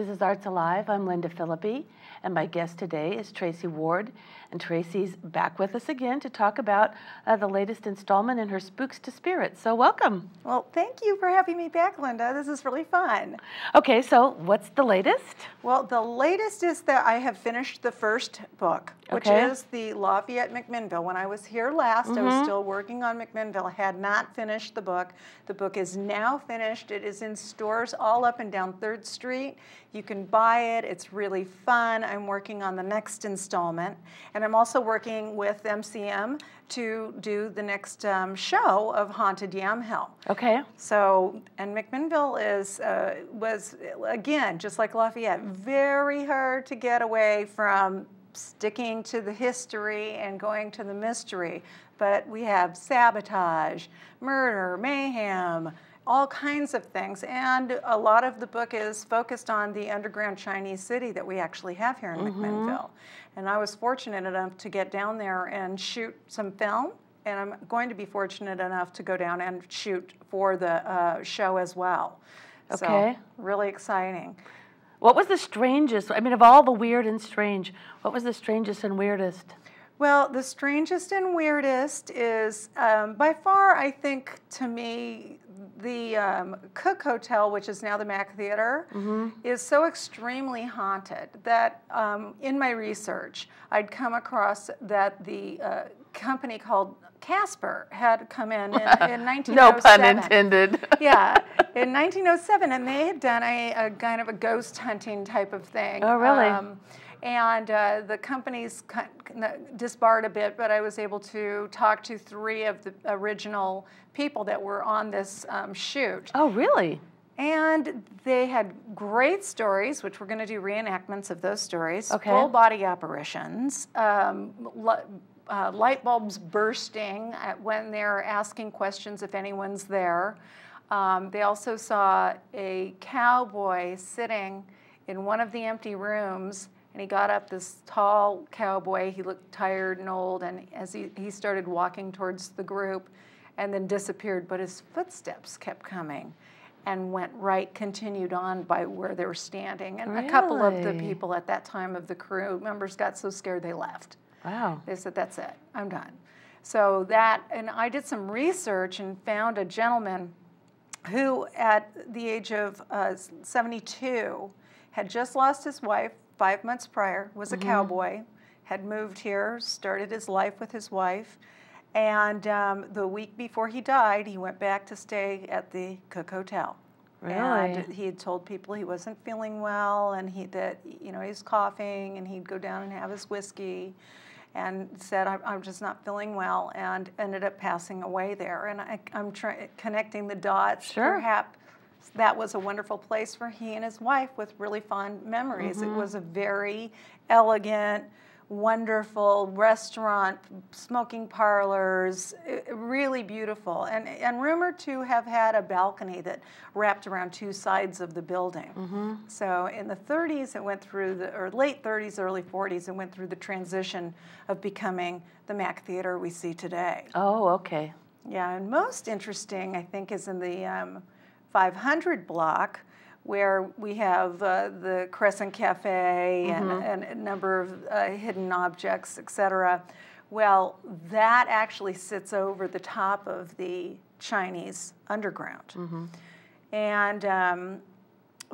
This is Arts Alive. I'm Lynda Philippi, and my guest today is Tracy Ward. And Tracy's back with us again to talk about the latest installment in her Spooks Spirits. So welcome. Well, thank you for having me back, Lynda. This is really fun. Okay, so what's the latest? Well, the latest is that I have finished the first book, which is the Lafayette McMinnville. When I was here last, I was still working on McMinnville. I had not finished the book. The book is now finished. It is in stores all up and down 3rd Street. You can buy it. It's really fun. I'm working on the next installment. And I'm also working with MCM to do the next show of Haunted Yamhill. Okay. So, and McMinnville was, again, just like Lafayette, very hard to get away from sticking to the history and going to the mystery. But we have sabotage, murder, mayhem, all kinds of things. And a lot of the book is focused on the underground Chinese city that we actually have here in McMinnville. And I was fortunate enough to get down there and shoot some film. And I'm going to be fortunate enough to go down and shoot for the show as well. Okay. So, really exciting. What was the strangest, I mean, of all the weird and strange, what was the strangest and weirdest? Well, the strangest and weirdest is, by far, I think, to me, the Cook Hotel, which is now the Mac Theater, is so extremely haunted that in my research, I'd come across that the company called Casper had come in 1907. No pun intended. Yeah, in 1907, and they had done a kind of a ghost hunting type of thing. Oh, really? And the company's disbarred a bit, but I was able to talk to 3 of the original people that were on this shoot. Oh, really? And they had great stories, which we're going to do reenactments of those stories. Okay. Full body apparitions, light bulbs bursting when they're asking questions if anyone's there. They also saw a cowboy sitting in one of the empty rooms, and he got up, this tall cowboy. He looked tired and old, and as he started walking towards the group and then disappeared, but his footsteps kept coming and continued on by where they were standing. And really? A couple of the people at that time of the crew members got so scared they left. Wow. They said, that's it, I'm done. So and I did some research and found a gentleman who at the age of 72 had just lost his wife 5 months prior, was a cowboy, had moved here, started his life with his wife, and the week before he died, he went back to stay at the Cook Hotel. Really? And he had told people he wasn't feeling well, and he was coughing, and he'd go down and have his whiskey, and said, I'm just not feeling well, and ended up passing away there. And I'm connecting the dots. Sure. Perhaps that was a wonderful place for he and his wife with really fond memories. It was a very elegant, wonderful restaurant, smoking parlors, really beautiful, and rumored to have had a balcony that wrapped around 2 sides of the building. So in the 30s, it went through or late 30s, early 40s, it went through the transition of becoming the Mac Theater we see today. Oh, okay. Yeah, and most interesting, I think, is in the 500 block, where we have the Crescent Cafe and a number of hidden objects, etc. Well, that actually sits over the top of the Chinese underground. And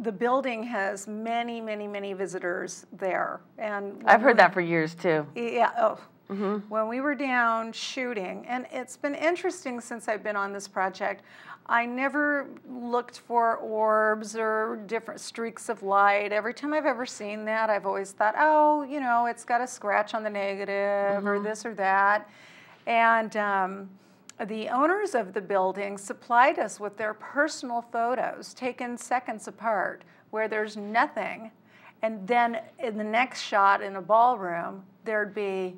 the building has many, many, many visitors there. And I've heard that for years, too. Yeah, when we were down shooting, and it's been interesting since I've been on this project, I never looked for orbs or different streaks of light. Every time I've ever seen that, I've always thought, oh, it's got a scratch on the negative or this or that. And the owners of the building supplied us with their personal photos taken seconds apart where there's nothing. And then in the next shot in a ballroom, there'd be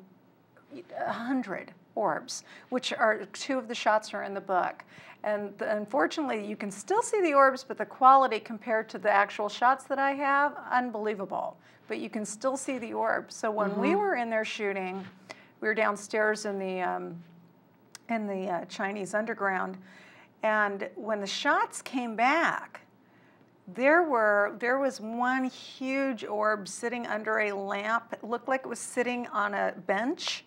100 orbs, which are 2 of the shots are in the book. And unfortunately, you can still see the orbs, but the quality compared to the actual shots that I have, unbelievable. But you can still see the orbs. So when we were in there shooting, we were downstairs in the Chinese underground, and when the shots came back, there was one huge orb sitting under a lamp. It looked like it was sitting on a bench.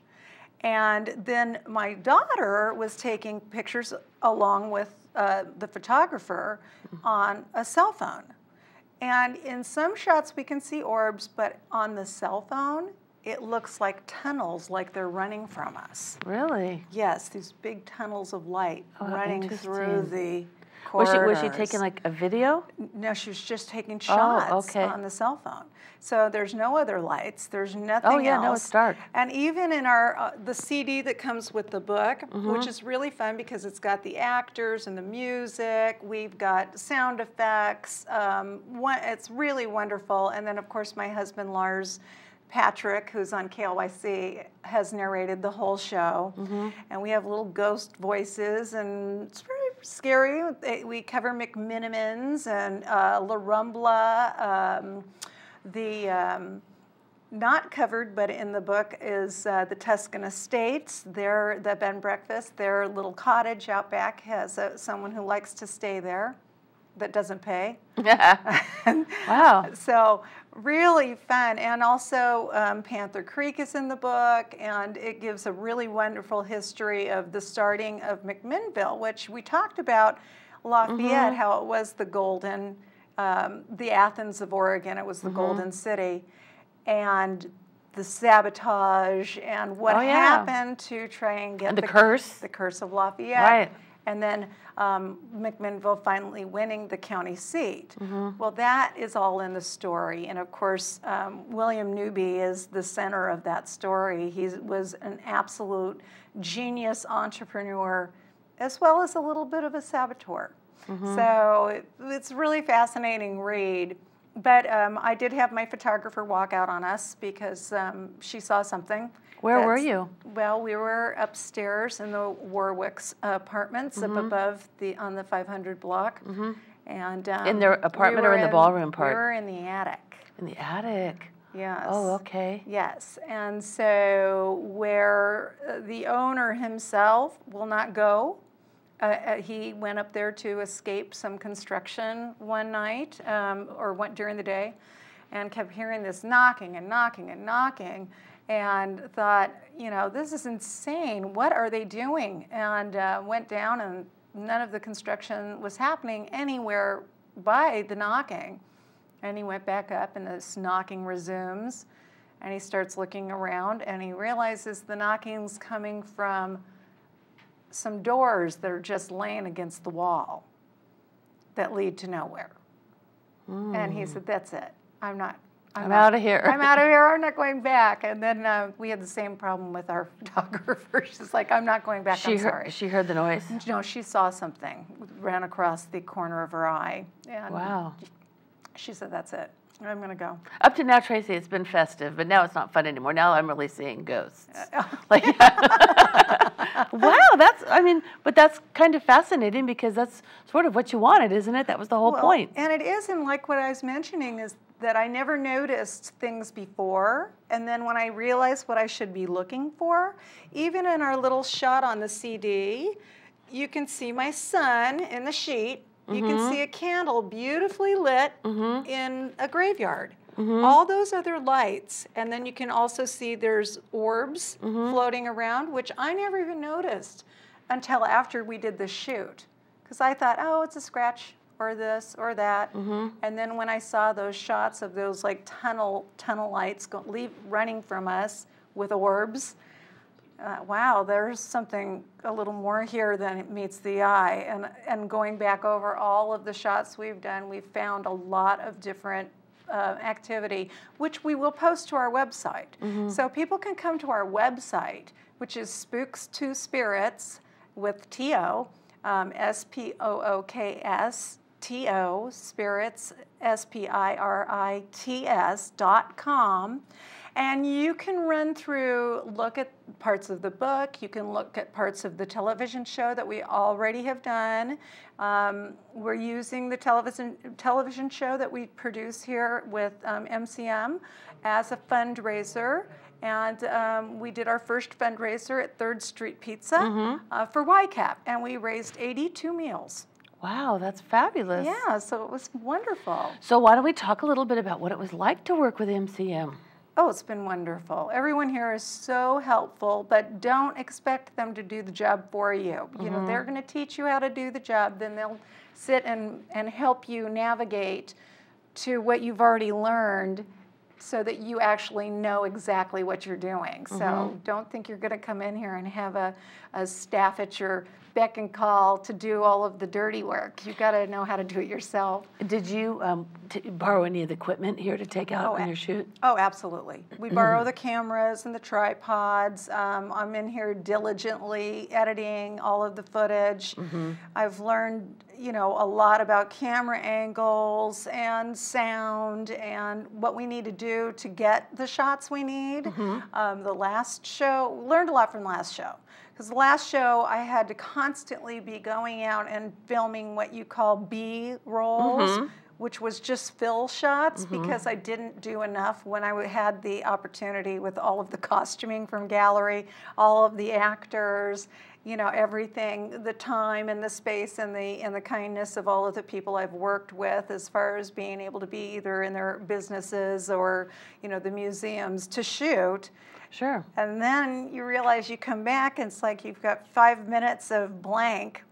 And then my daughter was taking pictures along with the photographer on a cell phone. And in some shots we can see orbs, but on the cell phone, it looks like tunnels, like they're running from us. Really? Yes, these big tunnels of light running through the Was corridors. she taking like a video? No, she was just taking shots on the cell phone. So there's no other lights. There's nothing else. Oh yeah, no, it's dark. And even in our the CD that comes with the book, which is really fun because it's got the actors and the music. We've got sound effects. It's really wonderful. And then of course my husband Lars Patrick, who's on KLYC, has narrated the whole show. And we have little ghost voices, and it's very scary. We cover McMinimans and La Rumbla. Not covered, but in the book, is the Tuscan Estates. The bed and breakfast. Their little cottage out back has someone who likes to stay there that doesn't pay. Wow. So really fun. And also Panther Creek is in the book, and it gives a really wonderful history of the starting of McMinnville, which we talked about Lafayette, how it was the golden, the Athens of Oregon, it was the golden city, and the sabotage and what happened to try and get the curse of Lafayette. Right. And then McMinnville finally winning the county seat. Well, that is all in the story. And of course, William Newby is the center of that story. He was an absolute genius entrepreneur, as well as a little bit of a saboteur. So it's a really fascinating read. But I did have my photographer walk out on us because she saw something. Where were you? Well, we were upstairs in the Warwick's apartments up above on the 500 block. And in their apartment or in the ballroom part? We were in the attic. In the attic? Yes. Oh, okay. Yes. And so where the owner himself will not go, he went up there to escape some construction one night, or went during the day, and kept hearing this knocking and knocking and knocking, and thought, you know, this is insane. What are they doing? And went down, and none of the construction was happening anywhere by the knocking. And he went back up, and this knocking resumes, and he starts looking around, and he realizes the knocking's coming from some doors that are just laying against the wall that lead to nowhere. And he said, that's it. I'm out of here. I'm out of here. I'm not going back. And then we had the same problem with our photographer. She's like, I'm not going back. I'm sorry. She heard the noise? No, she saw something. Ran across the corner of her eye. And wow. She said, that's it. I'm going to go. Up to now, Tracy, it's been festive, but now it's not fun anymore. Now I'm really seeing ghosts. Like, wow, but that's kind of fascinating because that's sort of what you wanted, isn't it? That was the whole point. And it is, and like what I was mentioning is that I never noticed things before, and then when I realized what I should be looking for, even in our little shot on the CD, you can see my son in the sheet. You can see a candle beautifully lit in a graveyard. All those other lights, and then you can also see there's orbs floating around, which I never even noticed until after we did the shoot. Because I thought, oh, it's a scratch or this or that. And then when I saw those shots of those like tunnel lights running from us with orbs, wow, there's something a little more here than it meets the eye. And going back over all of the shots we've done, we've found a lot of different activity, which we will post to our website. So people can come to our website, which is Spooks Spirits with T-O, S-P-O-O-K-S, T-O, Spirits, SPIRITS.com. And you can run through, look at parts of the book. You can look at parts of the television show that we already have done. We're using the television show that we produce here with MCM as a fundraiser. And we did our first fundraiser at 3rd Street Pizza for YCAP. And we raised 82 meals. Wow, that's fabulous. Yeah, so it was wonderful. So why don't we talk a little bit about what it was like to work with MCM? Oh, it's been wonderful. Everyone here is so helpful, but don't expect them to do the job for you. You know, they're going to teach you how to do the job, then they'll sit and help you navigate to what you've already learned so that you actually know exactly what you're doing. So don't think you're going to come in here and have a staff at your beck and call to do all of the dirty work. You've got to know how to do it yourself. Did you borrow any of the equipment here to take out on your shoot? Oh, absolutely. We borrow the cameras and the tripods. I'm in here diligently editing all of the footage. I've learned, you know, a lot about camera angles and sound and what we need to do to get the shots we need. The last show, learned a lot from the last show. Because the last show, I had to constantly be going out and filming what you call B-rolls, which was just fill shots, because I didn't do enough when I had the opportunity with all of the costuming from gallery, all of the actors, you know, everything, the time and the space and the kindness of all of the people I've worked with, as far as being able to be either in their businesses or, you know, the museums to shoot. Sure. And then you realize you come back and it's like you've got 5 minutes of blank,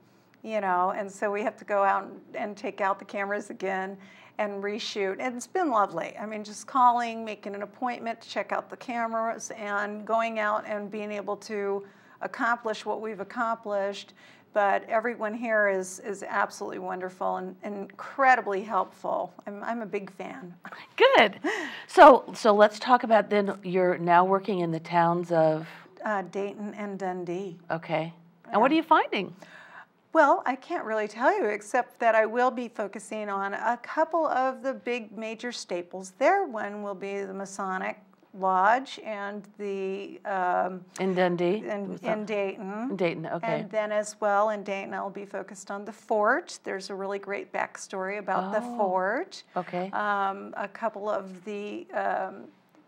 you know, and so we have to go out and take out the cameras again and reshoot. And it's been lovely. I mean, just calling, making an appointment to check out the cameras and going out and being able to accomplish what we've accomplished. But everyone here is absolutely wonderful and incredibly helpful. I'm a big fan. Good. So let's talk about then, you're now working in the towns of? Dayton and Dundee. Okay. And what are you finding? Well, I can't really tell you, except that I will be focusing on a couple of the big major staples there. One will be the Masonic Lodge and the in Dundee? In Dayton. In Dayton, okay. And then as well in Dayton, I'll be focused on the fort. There's a really great backstory about the fort. Okay. A couple of the,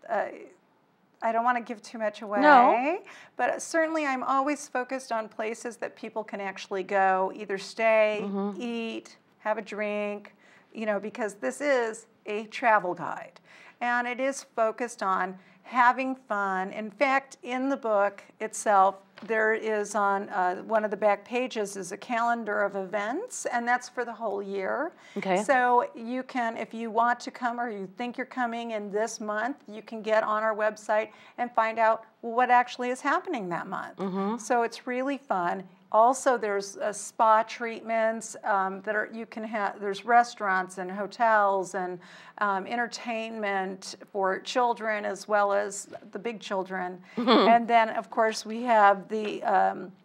I don't want to give too much away. No. But certainly I'm always focused on places that people can actually go, either stay, eat, have a drink, you know, because this is a travel guide. And it is focused on having fun. In fact, in the book itself, there is on one of the back pages is a calendar of events, and that's for the whole year. Okay. So you can, if you want to come or you think you're coming in this month, you can get on our website and find out what actually is happening that month. So it's really fun. Also, there's spa treatments that are you can have. There's restaurants and hotels and entertainment for children as well as the big children. And then, of course, we have the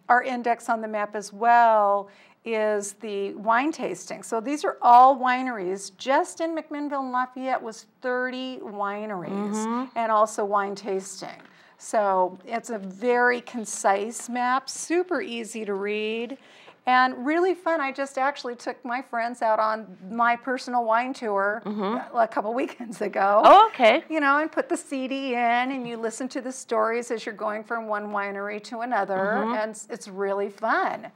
our index on the map as well is the wine tasting. So these are all wineries. Just in McMinnville and Lafayette was 30 wineries and also wine tasting. So it's a very concise map, super easy to read, and really fun. I just actually took my friends out on my personal wine tour a couple weekends ago. Oh, okay. You know, and put the CD in, and you listen to the stories as you're going from one winery to another, and it's really fun.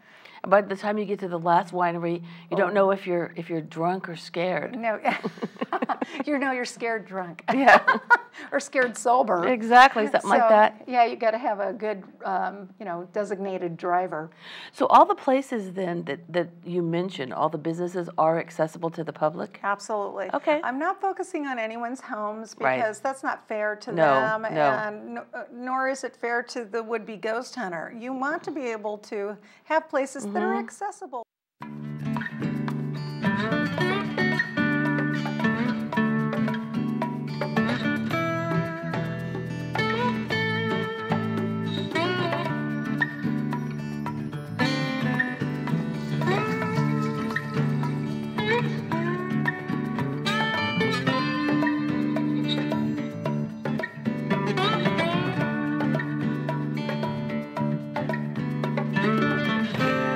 By the time you get to the last winery, you don't know if you're drunk or scared. No, you know you're scared drunk. Yeah. Or scared sober. Exactly, something like that. Yeah, you got to have a good, you know, designated driver. So all the places then that you mentioned, all the businesses are accessible to the public? Absolutely. Okay. I'm not focusing on anyone's homes because Right. that's not fair to No, them, no. and nor is it fair to the would-be ghost hunter. You want to be able to have places that are accessible.